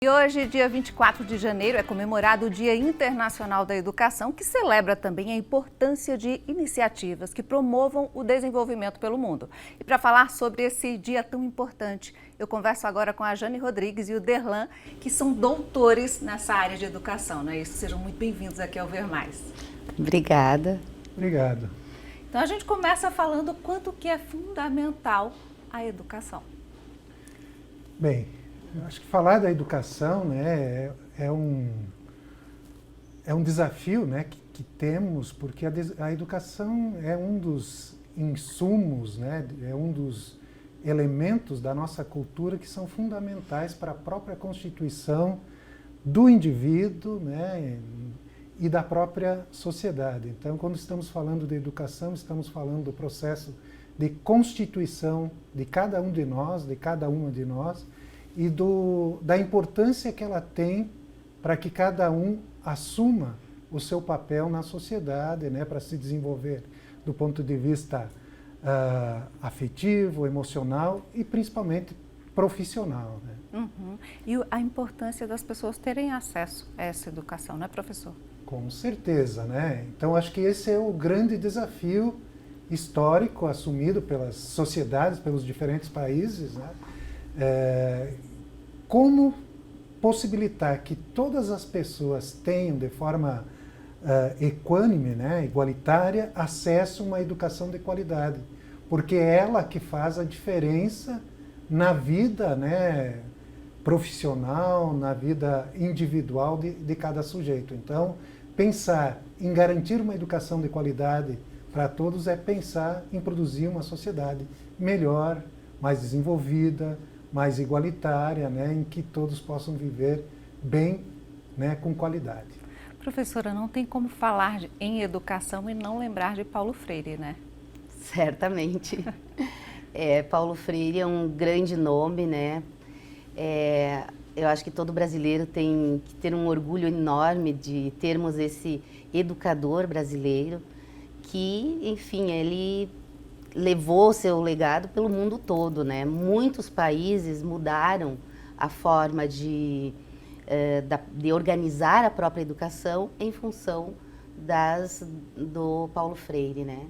E hoje, dia 24 de janeiro, é comemorado o Dia Internacional da Educação, que celebra também a importância de iniciativas que promovam o desenvolvimento pelo mundo. E para falar sobre esse dia tão importante, eu converso agora com a Jane Rodrigues e o Derlan, que são doutores nessa área de educação, não é isso? Sejam muito bem-vindos aqui ao Ver Mais. Obrigada. Obrigado. Então a gente começa falando quanto que é fundamental a educação. Bem, eu acho que falar da educação, né, é um desafio, né, que temos, porque a educação é um dos insumos, né, é um dos elementos da nossa cultura que são fundamentais para a própria constituição do indivíduo, né, e da própria sociedade. Então, quando estamos falando de educação, estamos falando do processo de constituição de cada um de nós, de cada uma de nós, e da importância que ela tem para que cada um assuma o seu papel na sociedade, né, para se desenvolver do ponto de vista afetivo, emocional e principalmente profissional, né? Uhum. E a importância das pessoas terem acesso a essa educação, não é, professor? Com certeza, né? Então acho que esse é o grande desafio histórico assumido pelas sociedades, pelos diferentes países, né? Como possibilitar que todas as pessoas tenham de forma equânime, né, igualitária, acesso a uma educação de qualidade, porque é ela que faz a diferença na vida, né, profissional, na vida individual de cada sujeito. Então, pensar em garantir uma educação de qualidade para todos é pensar em produzir uma sociedade melhor, mais desenvolvida, mais igualitária, né, em que todos possam viver bem, né, com qualidade. Professora, não tem como falar em educação e não lembrar de Paulo Freire, né? Certamente. Paulo Freire é um grande nome, né? Eu acho que todo brasileiro tem que ter um orgulho enorme de termos esse educador brasileiro que, enfim, ele levou seu legado pelo mundo todo, né? Muitos países mudaram a forma de organizar a própria educação em função do Paulo Freire, né?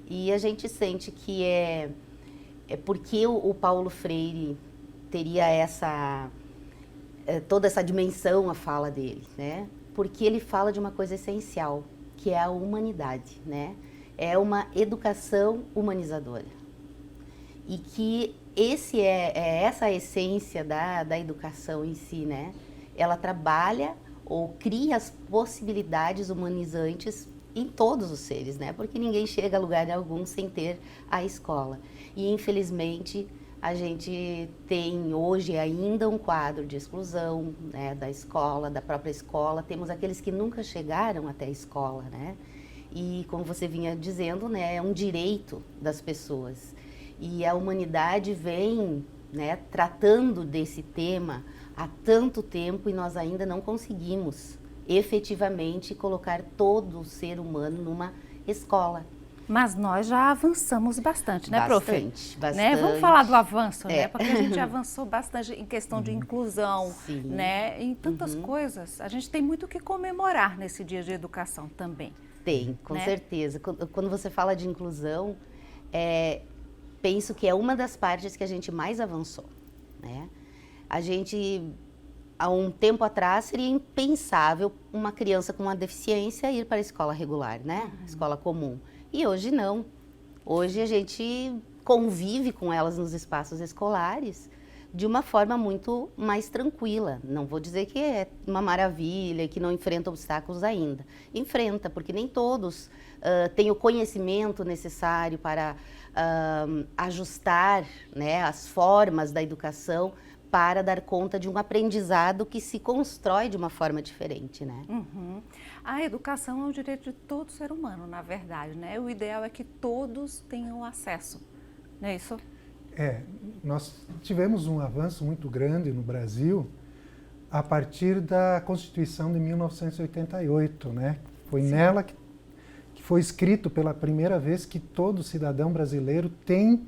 E a gente sente que é porque o Paulo Freire teria toda essa dimensão a fala dele, né? Porque ele fala de uma coisa essencial, que é a humanidade, né? É uma educação humanizadora. E que essa a essência da educação em si, né? Ela trabalha ou cria as possibilidades humanizantes em todos os seres, né? Porque ninguém chega a lugar algum sem ter a escola. E, infelizmente, a gente tem hoje ainda um quadro de exclusão, né, da escola, da própria escola. Temos aqueles que nunca chegaram até a escola, né? E, como você vinha dizendo, né, é um direito das pessoas. E a humanidade vem, né, tratando desse tema há tanto tempo e nós ainda não conseguimos efetivamente colocar todo o ser humano numa escola. Mas nós já avançamos bastante, né, prof? Bastante. Né? Vamos falar do avanço, né? Porque a gente avançou bastante em questão de inclusão, Sim. né? Em tantas coisas. A gente tem muito o que comemorar nesse dia de educação também. Tem, com né? certeza. Quando você fala de inclusão, penso que é uma das partes que a gente mais avançou, né? A gente, há um tempo atrás, seria impensável uma criança com uma deficiência ir para a escola regular, né? Escola comum. E hoje não. Hoje a gente convive com elas nos espaços escolares de uma forma muito mais tranquila. Não vou dizer que é uma maravilha, que não enfrenta obstáculos ainda. Enfrenta, porque nem todos têm o conhecimento necessário para ajustar, né, as formas da educação para dar conta de um aprendizado que se constrói de uma forma diferente, né? Uhum. A educação é um direito de todo ser humano, na verdade, né? O ideal é que todos tenham acesso, não é isso? Nós tivemos um avanço muito grande no Brasil a partir da Constituição de 1988, né? Foi Sim. Nela que foi escrito pela primeira vez que todo cidadão brasileiro tem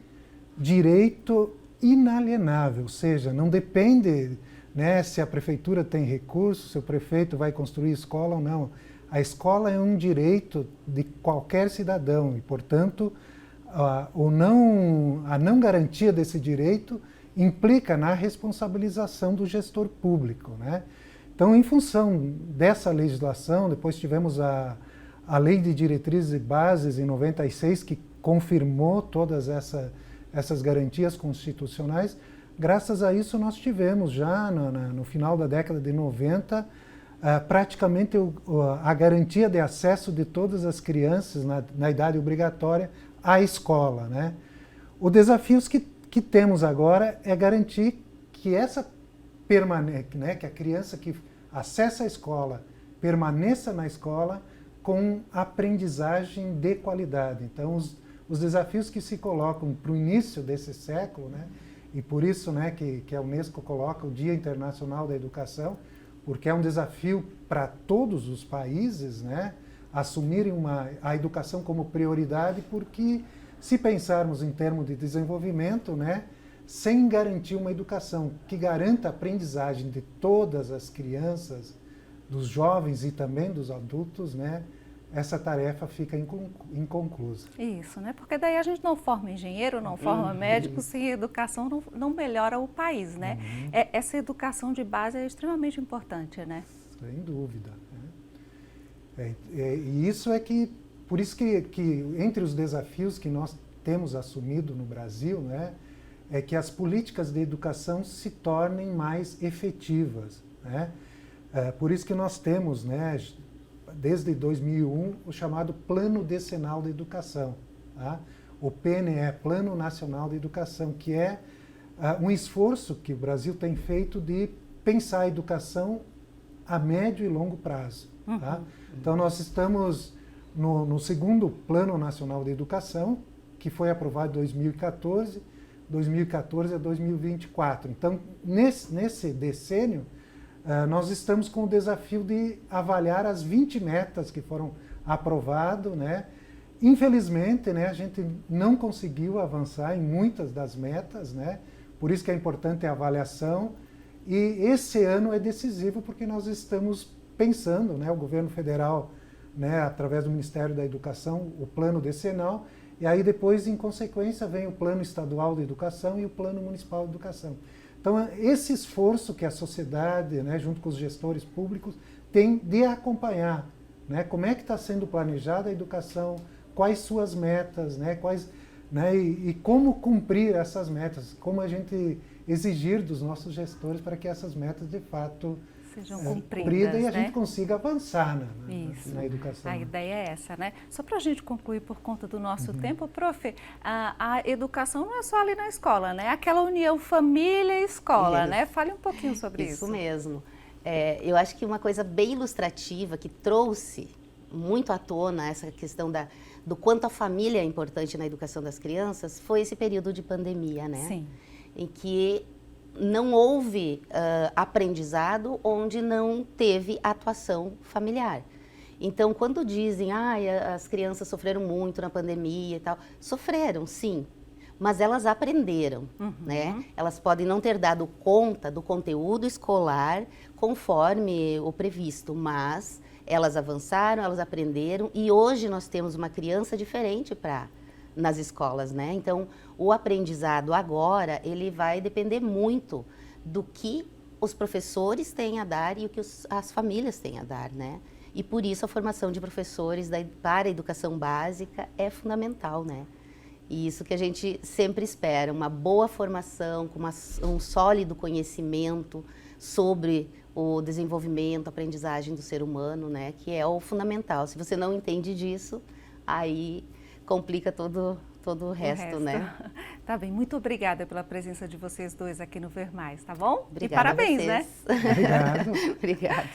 direito inalienável, ou seja, não depende né, se a prefeitura tem recursos, se o prefeito vai construir escola ou não. A escola é um direito de qualquer cidadão e, portanto, a não garantia desse direito implica na responsabilização do gestor público, né? Então, em função dessa legislação, depois tivemos a Lei de Diretrizes e Bases, em 96, que confirmou todas essas garantias constitucionais. Graças a isso, nós tivemos já no final da década de 90, praticamente a garantia de acesso de todas as crianças na idade obrigatória à escola, né? O desafio que temos agora é garantir que que a criança que acessa a escola permaneça na escola com aprendizagem de qualidade. Então, os desafios que se colocam para o início desse século, né, e por isso, né, que a Unesco coloca o Dia Internacional da Educação, porque é um desafio para todos os países, né, assumirem a educação como prioridade, porque se pensarmos em termos de desenvolvimento, né, sem garantir uma educação que garanta a aprendizagem de todas as crianças, dos jovens e também dos adultos, né, essa tarefa fica inconclusa. Isso, né? Porque daí a gente não forma engenheiro, não forma médico, sem educação não melhora o país, né? Essa educação de base é extremamente importante, né? Sem dúvida. Né? E isso por isso que entre os desafios que nós temos assumido no Brasil, né, é que as políticas de educação se tornem mais efetivas, né? Por isso que nós temos, né, desde 2001, o chamado Plano Decenal de Educação, tá? O PNE, Plano Nacional de Educação, que é um esforço que o Brasil tem feito de pensar a educação a médio e longo prazo. Tá? Então, nós estamos no segundo Plano Nacional de Educação, que foi aprovado em 2014 a 2024. Então, nesse decênio, nós estamos com o desafio de avaliar as 20 metas que foram aprovadas, né? Infelizmente, né, a gente não conseguiu avançar em muitas das metas, né? Por isso que é importante a avaliação. E esse ano é decisivo porque nós estamos pensando, né, o governo federal, né, através do Ministério da Educação, o plano decenal, e aí depois, em consequência, vem o plano estadual de educação e o plano municipal de educação. Então, esse esforço que a sociedade, né, junto com os gestores públicos, tem de acompanhar, né, como é que está sendo planejada a educação, quais suas metas, né, e como cumprir essas metas, como a gente exigir dos nossos gestores para que essas metas, de fato, sejam cumpridas, e a né? gente consiga avançar na educação. A ideia é essa, né? Só para a gente concluir por conta do nosso tempo, prof, a educação não é só ali na escola, né? Aquela união família e escola, né? Fale um pouquinho sobre isso. Isso mesmo. Eu acho que uma coisa bem ilustrativa que trouxe muito à tona essa questão do quanto a família é importante na educação das crianças foi esse período de pandemia, né? Sim. Em que não houve aprendizado onde não teve atuação familiar. Então, quando dizem, as crianças sofreram muito na pandemia e tal, sofreram, sim, mas elas aprenderam, né? Elas podem não ter dado conta do conteúdo escolar conforme o previsto, mas elas avançaram, elas aprenderam e hoje nós temos uma criança diferente nas escolas, né? Então, o aprendizado agora, ele vai depender muito do que os professores têm a dar e o que as famílias têm a dar, né? E por isso a formação de professores para a educação básica é fundamental, né? E isso que a gente sempre espera, uma boa formação, com um sólido conhecimento sobre o desenvolvimento, a aprendizagem do ser humano, né? Que é o fundamental. Se você não entende disso, aí complica todo o resto, né? Tá bem, muito obrigada pela presença de vocês dois aqui no Ver Mais, tá bom? Obrigada e parabéns, a vocês. né? Obrigado. Obrigada.